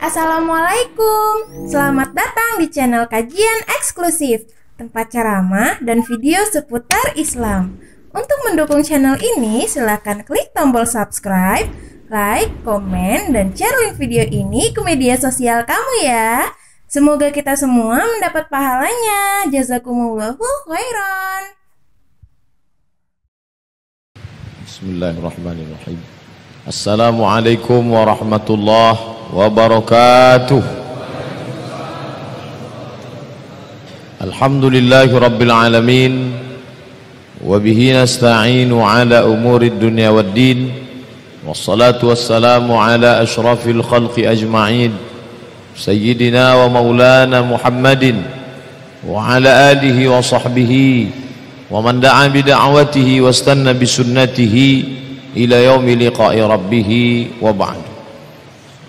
Assalamualaikum. Selamat datang di channel kajian eksklusif, tempat ceramah dan video seputar Islam. Untuk mendukung channel ini, silakan klik tombol subscribe, like, komen, dan share link video ini ke media sosial kamu ya. Semoga kita semua mendapat pahalanya. Jazakumullahu khairan. Bismillahirrahmanirrahim. Assalamualaikum warahmatullahi wabarakatuh. Alhamdulillahi rabbil alamin, wa bihi nasta'inu ala umurid dunya waddin, wassalatu wassalamu ala ashrafil khalqi ajma'in, sayyidina wa maulana Muhammadin wa ala alihi wa sahbihi wa man da'a bida'watihi wastanna bisunnatihi ila yaumi liqa'i rabbih wa ba'd.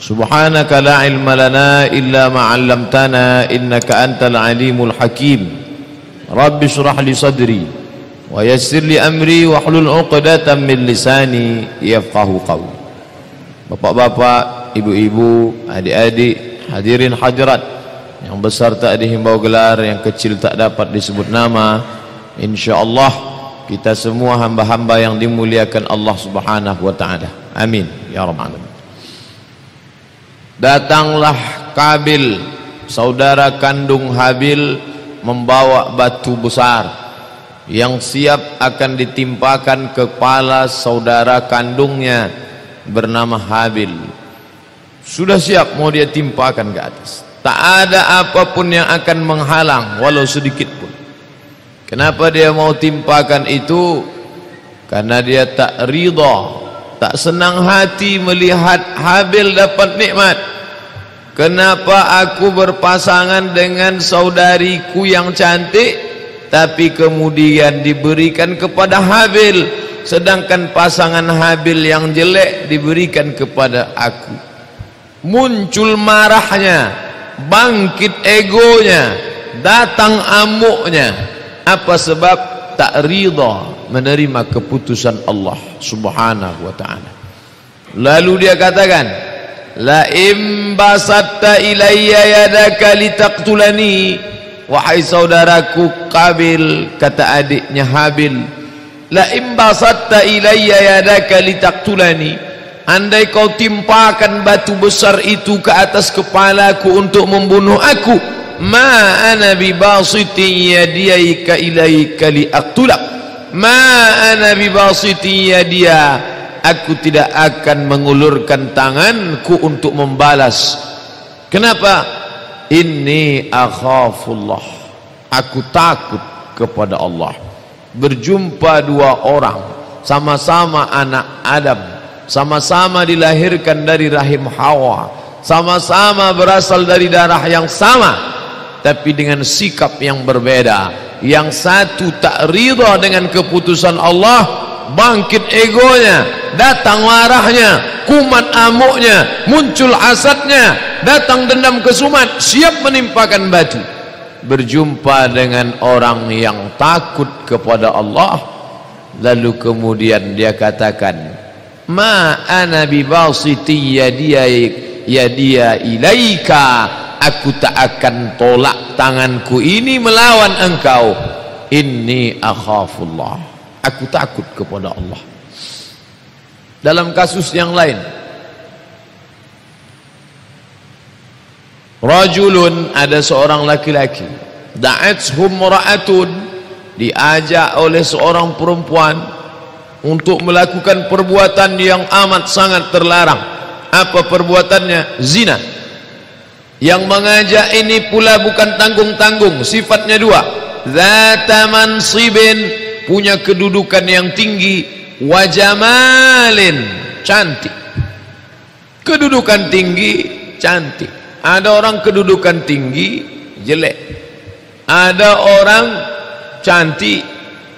Subhanaka la ilma lana illa ma 'allamtana innaka antal alimul hakim. Rabbi shrah li sadri wa yassir li amri wa hlul 'uqdatam min lisani yafqahu qawli. Bapak-bapak, ibu-ibu, adik-adik, hadirin hadirat yang besar tak dihimbau gelar, yang kecil tak dapat disebut nama, insyaallah kita semua hamba-hamba yang dimuliakan Allah Subhanahu wa ta'ala. Amin ya rabbal alamin. Datanglah Kabil, saudara kandung Habil, membawa batu besar yang siap akan ditimpakan kepala saudara kandungnya bernama Habil. Sudah siap mau dia timpakan ke atas. Tak ada apapun yang akan menghalang walau sedikit pun. Kenapa dia mau timpakan itu? Karena dia tak ridha, tak senang hati melihat Habil dapat nikmat. Kenapa aku berpasangan dengan saudariku yang cantik, tapi kemudian diberikan kepada Habil, sedangkan pasangan Habil yang jelek diberikan kepada aku. Muncul marahnya, bangkit egonya, datang amuknya. Apa sebab? Tak ridha menerima keputusan Allah Subhanahu wa ta'ala. Lalu dia katakan, la im basatta ilayya yadaka litaqtulani. Wahai saudaraku Qabil, kata adiknya Habil, la im basatta ilayya yadaka litaqtulani, andai kau timpakan batu besar itu ke atas kepalaku untuk membunuh aku, ma ana bibasiti yadiyaka ilaika liaqtulak, ma ana bibasiti yadiya, aku tidak akan mengulurkan tanganku untuk membalas. Kenapa? Inni akhafullah, aku takut kepada Allah. Berjumpa dua orang, sama-sama anak Adam, sama-sama dilahirkan dari rahim Hawa, sama-sama berasal dari darah yang sama, tapi dengan sikap yang berbeda. Yang satu tak ridha dengan keputusan Allah, bangkit egonya, datang marahnya, kumat amuknya, muncul hasadnya, datang dendam kesumat, siap menimpakan batu. Berjumpa dengan orang yang takut kepada Allah, lalu kemudian dia katakan, ma ana bibasiti yadiya ilaika, aku tak akan tolak tanganku ini melawan engkau. Inni akhafullah, aku takut kepada Allah. Dalam kasus yang lain, rajulun, ada seorang laki-laki, da'athum ra'atun, diajak oleh seorang perempuan untuk melakukan perbuatan yang amat sangat terlarang. Apa perbuatannya? Zina. Yang mengajak ini pula bukan tanggung-tanggung, sifatnya dua. Zata mansibin, punya kedudukan yang tinggi, wa jamalin, cantik. Kedudukan tinggi, cantik. Ada orang kedudukan tinggi, jelek. Ada orang cantik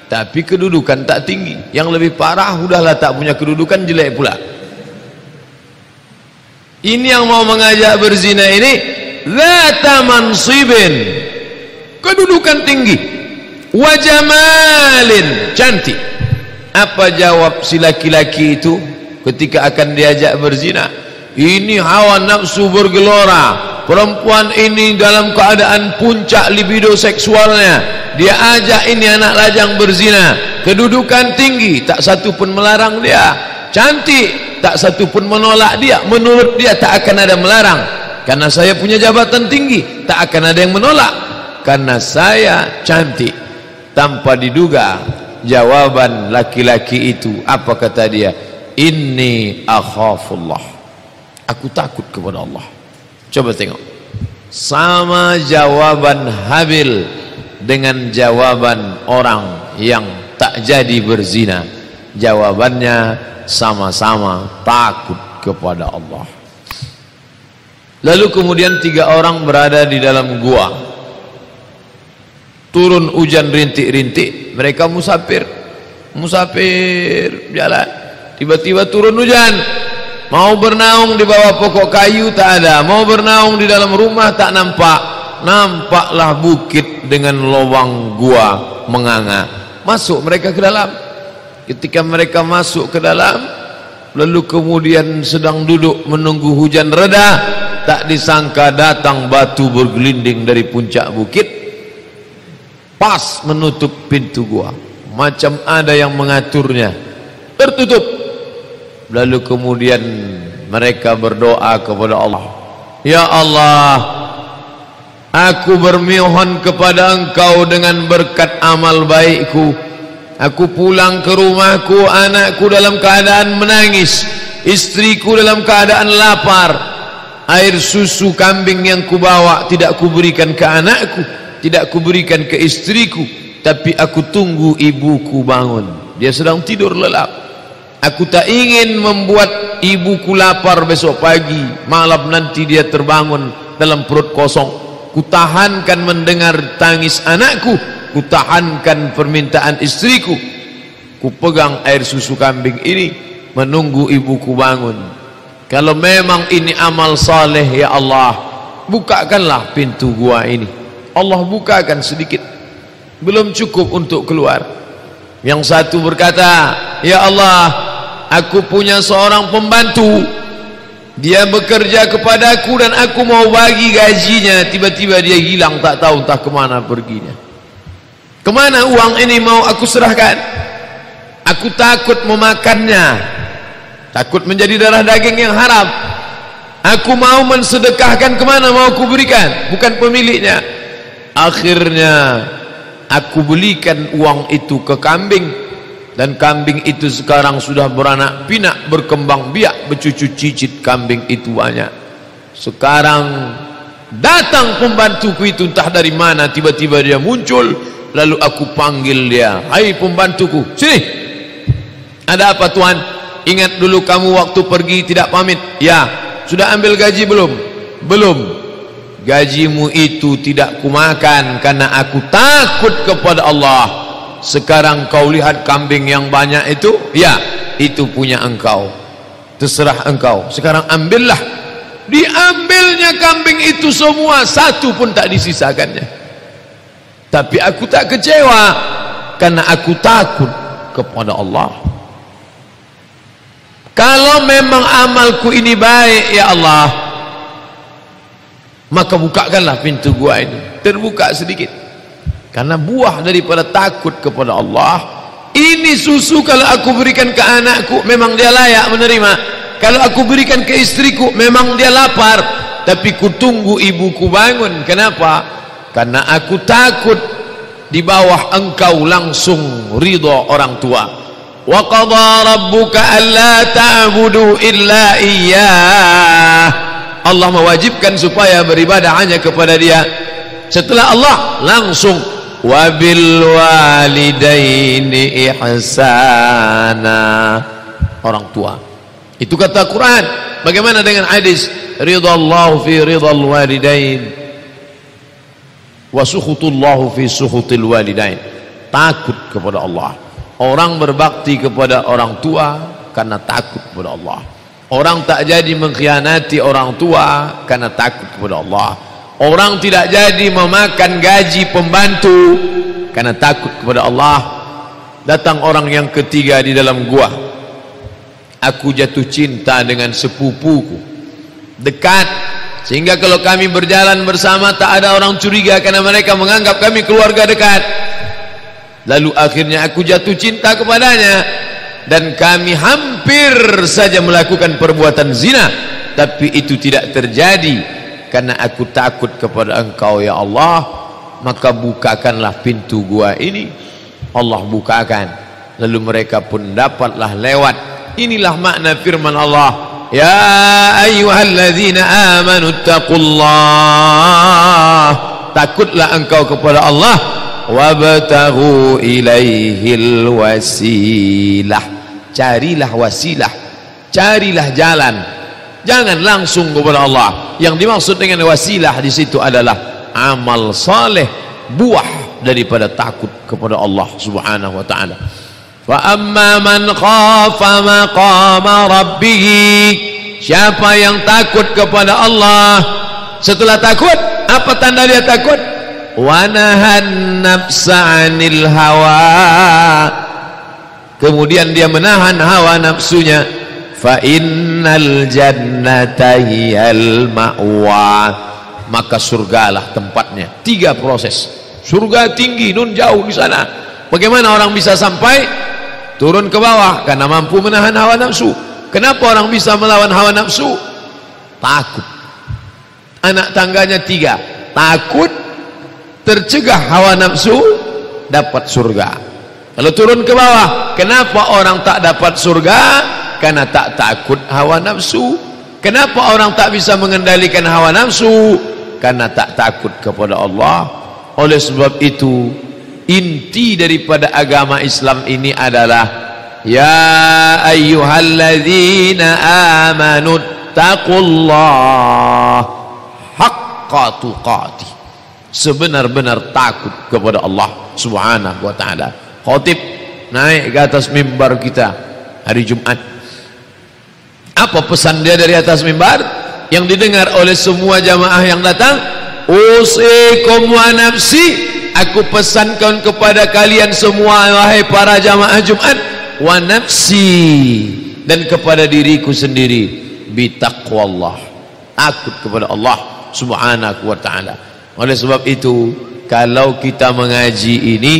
tapi kedudukan tak tinggi. Yang lebih parah, udahlah tak punya kedudukan, jelek pula. Ini yang mau mengajak berzina ini zata mansibin, kedudukan tinggi, wa jamalin, cantik. Apa jawab si laki-laki itu ketika akan diajak berzina? Ini hawa nafsu bergelora. Perempuan ini dalam keadaan puncak libido seksualnya, dia ajak ini anak lajang berzina. Kedudukan tinggi, tak satu pun melarang dia. Cantik, tak satu pun menolak dia. Menurut dia tak akan ada melarang. Karena saya punya jabatan tinggi, tak akan ada yang menolak. Karena saya cantik. Tanpa diduga, jawaban laki-laki itu apa kata dia? Inni akhafullah. Aku takut kepada Allah. Coba tengok, sama jawaban Habil dengan jawaban orang yang tak jadi berzina. Jawabannya sama-sama takut kepada Allah. Lalu kemudian 3 orang berada di dalam gua. Turun hujan rintik-rintik, mereka musafir jalan. Tiba-tiba turun hujan. Mau bernaung di bawah pokok kayu tak ada, mau bernaung di dalam rumah tak nampak. Nampaklah bukit dengan lubang gua menganga. Masuk mereka ke dalam. Ketika mereka masuk ke dalam, lalu kemudian sedang duduk menunggu hujan reda, tak disangka datang batu bergelinding dari puncak bukit, pas menutup pintu gua. Macam ada yang mengaturnya, tertutup. Lalu kemudian mereka berdoa kepada Allah, ya Allah, aku bermohon kepada Engkau dengan berkat amal baikku. Aku pulang ke rumahku, anakku dalam keadaan menangis, istriku dalam keadaan lapar. Air susu kambing yang kubawa tidak kuberikan ke anakku, tidak kuberikan ke istriku, tapi aku tunggu ibuku bangun. Dia sedang tidur lelap. Aku tak ingin membuat ibuku lapar besok pagi, malam nanti dia terbangun dalam perut kosong. Kutahankan mendengar tangis anakku, kutahankan permintaan istriku. Kupegang air susu kambing ini, menunggu ibuku bangun. Kalau memang ini amal saleh, ya Allah, bukakanlah pintu gua ini. Allah bukakan sedikit, belum cukup untuk keluar. Yang satu berkata, ya Allah, aku punya seorang pembantu, dia bekerja kepadaku dan aku mau bagi gajinya. Tiba-tiba dia hilang, tak tahu entah kemana perginya. Kemana uang ini mau aku serahkan? Aku takut memakannya, takut menjadi darah daging yang haram. Aku mau mensedekahkan, kemana mau aku berikan? Bukan pemiliknya. Akhirnya aku belikan uang itu ke kambing, dan kambing itu sekarang sudah beranak pinak, berkembang biak, bercucu cicit. Kambing itu banyak. Sekarang datang pembantuku itu entah dari mana, tiba-tiba dia muncul. Lalu aku panggil dia, hai pembantuku, sini. Ada apa tuan? Ingat dulu kamu waktu pergi tidak pamit. Ya. Sudah ambil gaji belum? Belum. Gajimu itu tidak kumakan karena aku takut kepada Allah. Sekarang kau lihat kambing yang banyak itu, ya, itu punya engkau, terserah engkau. Sekarang ambillah. Diambilnya kambing itu semua, satu pun tak disisakannya. Tapi aku tak kecewa karena aku takut kepada Allah. Kalau memang amalku ini baik, ya Allah, maka bukakanlah pintu gua ini. Terbuka sedikit. Karena buah daripada takut kepada Allah. Ini susu kalau aku berikan ke anakku, memang dia layak menerima. Kalau aku berikan ke istriku, memang dia lapar. Tapi ku tunggu ibuku bangun. Kenapa? Karena aku takut di bawah engkau langsung ridha orang tua. Wa qadha rabbuka alla ta'budu illa iyyah. Allah mewajibkan supaya beribadah hanya kepada Dia. Setelah Allah langsung wabil walidaini ihsana, orang tua. Itu kata Quran. Bagaimana dengan hadis? Ridallahu fi ridal walidain wa sukhutullahu fi sukhutil walidain. Takut kepada Allah. Orang berbakti kepada orang tua karena takut kepada Allah. Orang tak jadi mengkhianati orang tua karena takut kepada Allah. Orang tidak jadi memakan gaji pembantu karena takut kepada Allah. Datang orang yang ketiga di dalam gua. Aku jatuh cinta dengan sepupuku. dekat, sehingga kalau kami berjalan bersama tak ada orang curiga karena mereka menganggap kami keluarga dekat. Lalu akhirnya aku jatuh cinta kepadanya dan kami hampir saja melakukan perbuatan zina, tapi itu tidak terjadi karena aku takut kepada Engkau ya Allah. Maka bukakanlah pintu gua ini. Allah bukakan, lalu mereka pun dapatlah lewat. Inilah makna firman Allah, ya ayyuhalladzina amanu taqullah, takutlah engkau kepada Allah, wabtaghu ilaihil wasilah, carilah wasilah, carilah jalan, jangan langsung kepada Allah. Yang dimaksud dengan wasilah di situ adalah amal saleh, buah daripada takut kepada Allah Subhanahu wa taala. Wa amma man khafa maqama rabbih, siapa yang takut kepada Allah, setelah takut apa tanda dia takut? Wa nahan nafsa 'anil hawa, kemudian dia menahan hawa nafsunya. Fa innal jannata hiyal ma'wa, maka surgalah tempatnya. 3 proses. Surga tinggi, nun jauh di sana. Bagaimana orang bisa sampai? Turun ke bawah karena mampu menahan hawa nafsu. Kenapa orang bisa melawan hawa nafsu? Takut. Anak tangganya 3. Takut, tercegah hawa nafsu, dapat surga. Kalau turun ke bawah, kenapa orang tak dapat surga? Karena tak takut hawa nafsu. Kenapa orang tak bisa mengendalikan hawa nafsu? Karena tak takut kepada Allah. Oleh sebab itu, inti daripada agama Islam ini adalah ya ayyuhalladzina amanu taqullah haqqa tuqatih, sebenar-benar takut kepada Allah Subhanahu wa taala. Khatib naik ke atas mimbar kita hari Jumat. Apa pesan dia dari atas mimbar yang didengar oleh semua jamaah yang datang? Usikum wa nafsi, aku pesankan kepada kalian semua wahai para jamaah Jumat, wa nafsi, dan kepada diriku sendiri, bitaqwallah, takut kepada Allah Subhanahu wa taala. Oleh sebab itu, kalau kita mengaji ini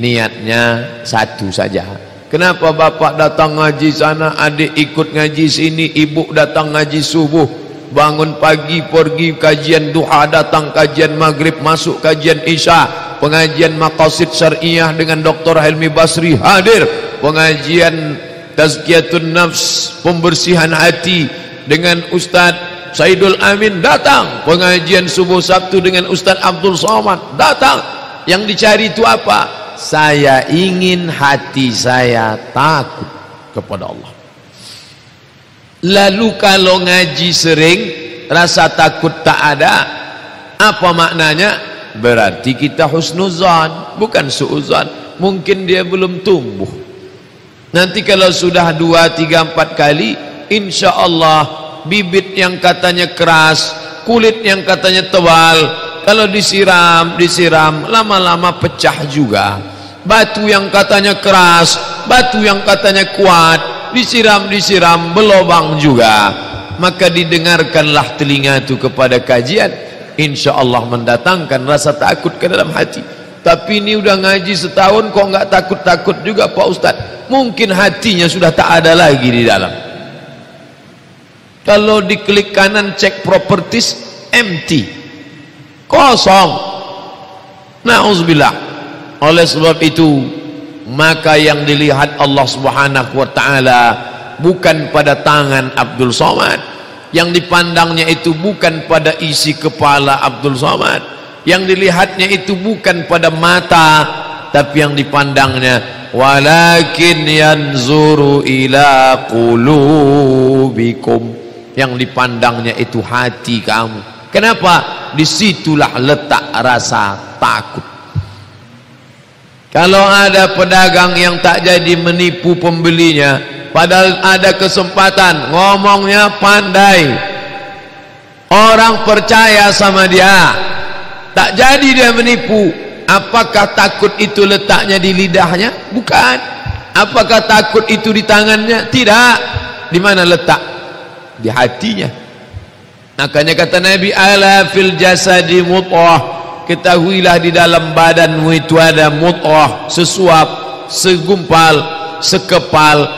niatnya satu saja. Kenapa bapak datang ngaji sana, adik ikut ngaji sini, ibu datang ngaji subuh, bangun pagi pergi kajian duha, datang kajian maghrib, masuk kajian isya, pengajian maqasid syariah dengan Dr. Helmi Basri hadir, pengajian tazkiyatun nafs, pembersihan hati dengan Ustaz Saidul Amin datang, pengajian subuh Sabtu dengan Ustaz Abdul Somad datang. Yang dicari itu apa? Saya ingin hati saya takut kepada Allah. Lalu kalau ngaji sering rasa takut tak ada, apa maknanya? Berarti kita husnuzan, bukan suuzan. Mungkin dia belum tumbuh. Nanti kalau sudah 2, 3, 4 kali, insya Allah bibit yang katanya keras, kulit yang katanya tebal, kalau disiram lama-lama pecah juga. Batu yang katanya keras, batu yang katanya kuat, disiram berlobang juga. Maka didengarkanlah telinga itu kepada kajian, insya Allah mendatangkan rasa takut ke dalam hati. Tapi ini udah ngaji setahun kok nggak takut-takut juga Pak Ustadz. Mungkin hatinya sudah tak ada lagi di dalam. Kalau diklik kanan cek properties, empty, kosong. Na'udzubillah. Oleh sebab itu, maka yang dilihat Allah Subhanahu wa taala bukan pada tangan Abdul Somad, yang dipandangnya itu bukan pada isi kepala Abdul Somad, yang dilihatnya itu bukan pada mata, tapi yang dipandangnya walakin yanzuru ila qulubikum, yang dipandangnya itu hati kamu. Kenapa? Disitulah letak rasa takut. Kalau ada pedagang yang tak jadi menipu pembelinya, padahal ada kesempatan, ngomongnya pandai, orang percaya sama dia, tak jadi dia menipu. Apakah takut itu letaknya di lidahnya? Bukan. Apakah takut itu di tangannya? Tidak. Di mana letak? Di hatinya. Makanya kata Nabi, ala fil jasadi mudghah, ketahuilah di dalam badanmu itu ada mudghah, sesuap, segumpal, sekepal.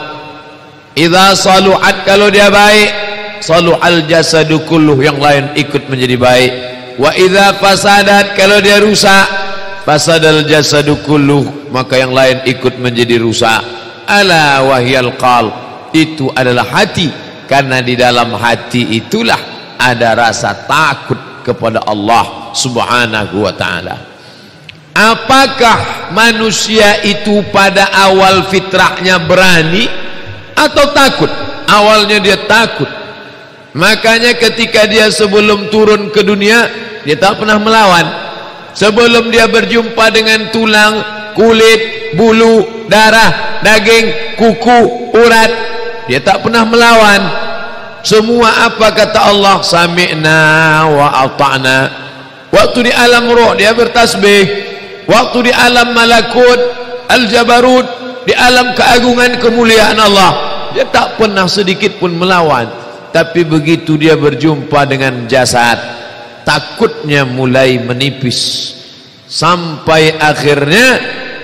Idza saluhat, kalau dia baik, saluhal jasadu kulluh, yang lain ikut menjadi baik. Wa idza fasadat, kalau dia rusak, fasadal jasadu kulluh, maka yang lain ikut menjadi rusak. Ala wahyal qalb, itu adalah hati, karena di dalam hati itulah ada rasa takut kepada Allah Subhanahu wa ta'ala. Apakah manusia itu pada awal fitrahnya berani atau takut? Awalnya dia takut. Makanya ketika dia sebelum turun ke dunia, dia tak pernah melawan. Sebelum dia berjumpa dengan tulang, kulit, bulu, darah, daging, kuku, urat, dia tak pernah melawan. Semua apa kata Allah, sami'na wa ata'na. Waktu di alam roh dia bertasbih, waktu di alam malakut, al-jabarut, di alam keagungan kemuliaan Allah, dia tak pernah sedikit pun melawan. Tapi begitu dia berjumpa dengan jasad, takutnya mulai menipis, sampai akhirnya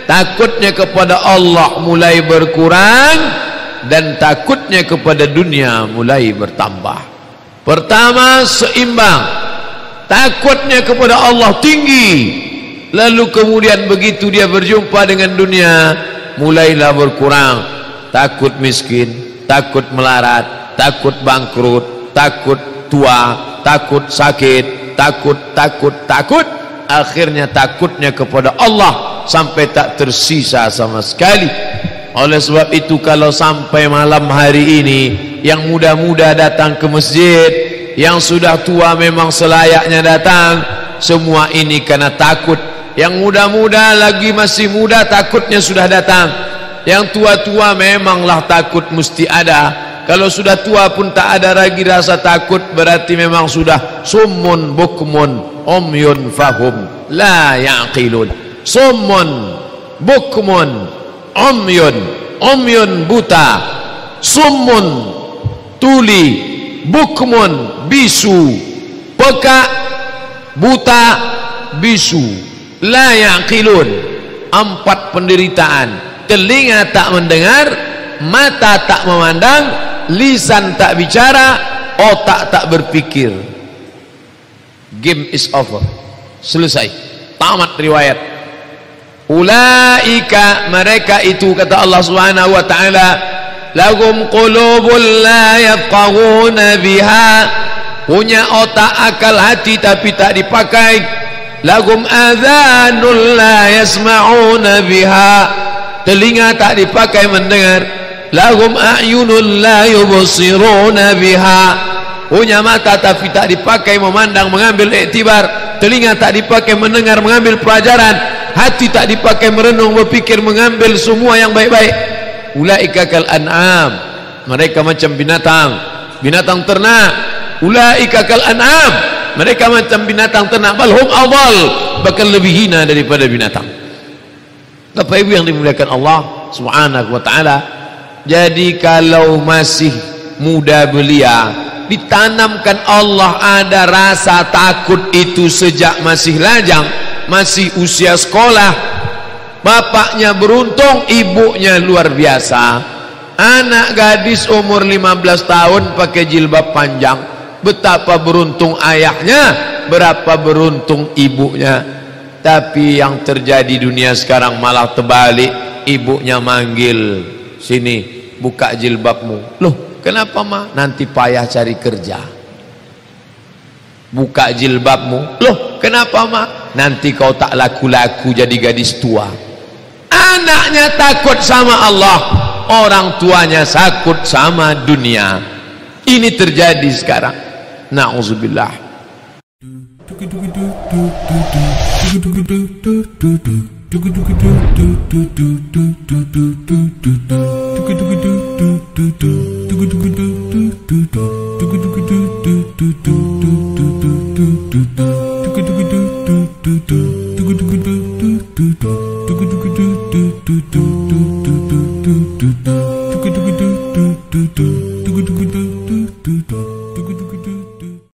takutnya kepada Allah mulai berkurang, dan takutnya kepada dunia mulai bertambah. Pertama seimbang, takutnya kepada Allah tinggi, lalu kemudian begitu dia berjumpa dengan dunia, mulailah berkurang. Takut miskin, takut melarat, takut bangkrut, takut tua, takut sakit, takut. Akhirnya takutnya kepada Allah sampai tak tersisa sama sekali. Oleh sebab itu, kalau sampai malam hari ini yang muda-muda datang ke masjid, yang sudah tua memang selayaknya datang, semua ini karena takut. Yang muda-muda lagi masih muda, takutnya sudah datang. Yang tua-tua memanglah takut mesti ada. Kalau sudah tua pun tak ada lagi rasa takut, berarti memang sudah summun bukmun umyun fahum la yaqilun. Summun bukmun umyun buta, summun tuli, bukmun bisu, peka, buta, bisu, la yaqilun, 4 penderitaan. Telinga tak mendengar, mata tak memandang, lisan tak bicara, otak tak berpikir. Game is over, selesai, tamat riwayat. Ulaika, mereka itu kata Allah Subhanahu wa ta'ala, lahum qulubun la yafqahuna biha, punya otak akal hati tapi tak dipakai. Lahum adhanun la yasma'una biha, telinga tak dipakai mendengar. Lahum a'yunun la yubsiruna biha, punya mata tapi tak dipakai memandang mengambil iktibar. Telinga tak dipakai mendengar mengambil pelajaran. Hati tak dipakai merenung berpikir mengambil semua yang baik-baik. Ulaika kal an'am, mereka macam binatang ternak. Ulaika kal an'am, mereka macam binatang ternak. Bal hum adall, bahkan lebih hina daripada binatang. Bapak Ibu yang dimuliakan Allah Subhanahu wa ta'ala, jadi kalau masih muda belia, ditanamkan Allah ada rasa takut itu sejak masih lajang, masih usia sekolah. Bapaknya beruntung, ibunya luar biasa. Anak gadis umur 15 tahun pakai jilbab panjang, betapa beruntung ayahnya, berapa beruntung ibunya. Tapi yang terjadi dunia sekarang malah terbalik. Ibunya manggil, sini buka jilbabmu. Loh, kenapa ma? Nanti payah cari kerja. Buka jilbabmu. Loh, kenapa ma? Nanti kau tak laku-laku jadi gadis tua. Anaknya takut sama Allah, orang tuanya takut sama dunia. Ini terjadi sekarang. Na'udzubillah. Do